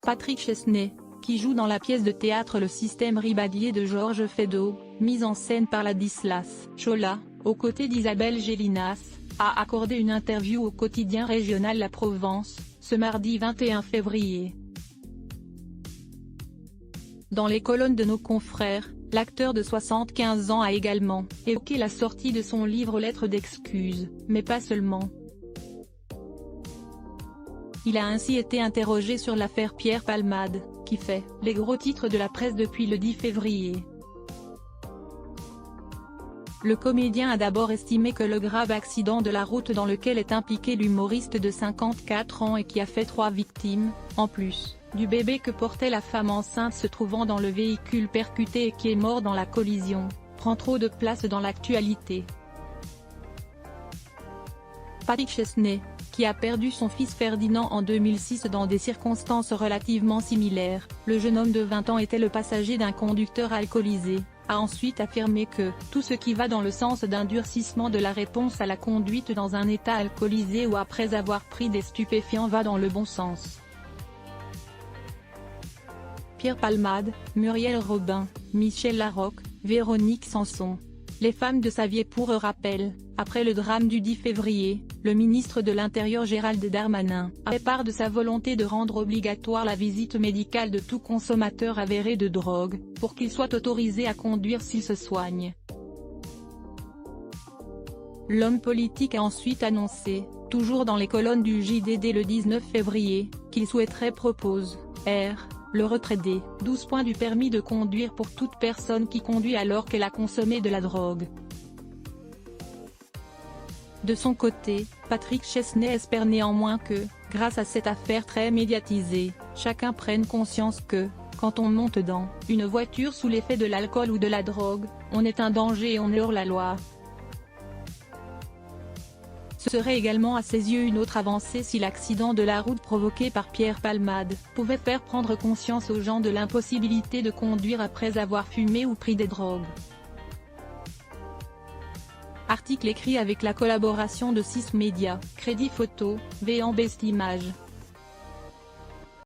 Patrick Chesney, qui joue dans la pièce de théâtre Le Système Ribadier de Georges Feydeau, mise en scène par Ladislas Chola, aux côtés d'Isabelle Gélinas, a accordé une interview au quotidien régional La Provence, ce mardi 21 février. Dans les colonnes de nos confrères, l'acteur de 75 ans a également évoqué la sortie de son livre Lettres d'excuses, mais pas seulement. Il a ainsi été interrogé sur l'affaire Pierre Palmade, qui fait les gros titres de la presse depuis le 10 février. Le comédien a d'abord estimé que le grave accident de la route dans lequel est impliqué l'humoriste de 54 ans et qui a fait 3 victimes, en plus du bébé que portait la femme enceinte se trouvant dans le véhicule percuté et qui est mort dans la collision, prend trop de place dans l'actualité. Patrick Chesney, qui a perdu son fils Ferdinand en 2006 dans des circonstances relativement similaires, le jeune homme de 20 ans était le passager d'un conducteur alcoolisé, a ensuite affirmé que « tout ce qui va dans le sens d'un durcissement de la réponse à la conduite dans un état alcoolisé ou après avoir pris des stupéfiants va dans le bon sens ». Pierre Palmade, Muriel Robin, Michel Larocque, Véronique Sanson. Les femmes de sa vie. Pour rappel, après le drame du 10 février, le ministre de l'Intérieur Gérald Darmanin a fait part de sa volonté de rendre obligatoire la visite médicale de tout consommateur avéré de drogue, pour qu'il soit autorisé à conduire s'il se soigne. L'homme politique a ensuite annoncé, toujours dans les colonnes du JDD le 19 février, qu'il souhaiterait proposer le retrait des 12 points du permis de conduire pour toute personne qui conduit alors qu'elle a consommé de la drogue. De son côté, Patrick Chesney espère néanmoins que, grâce à cette affaire très médiatisée, chacun prenne conscience que, quand on monte dans une voiture sous l'effet de l'alcool ou de la drogue, on est un danger et on hors la loi. Ce serait également à ses yeux une autre avancée si l'accident de la route provoqué par Pierre Palmade pouvait faire prendre conscience aux gens de l'impossibilité de conduire après avoir fumé ou pris des drogues. Article écrit avec la collaboration de 6 médias, Crédit Photo, V en Best Image.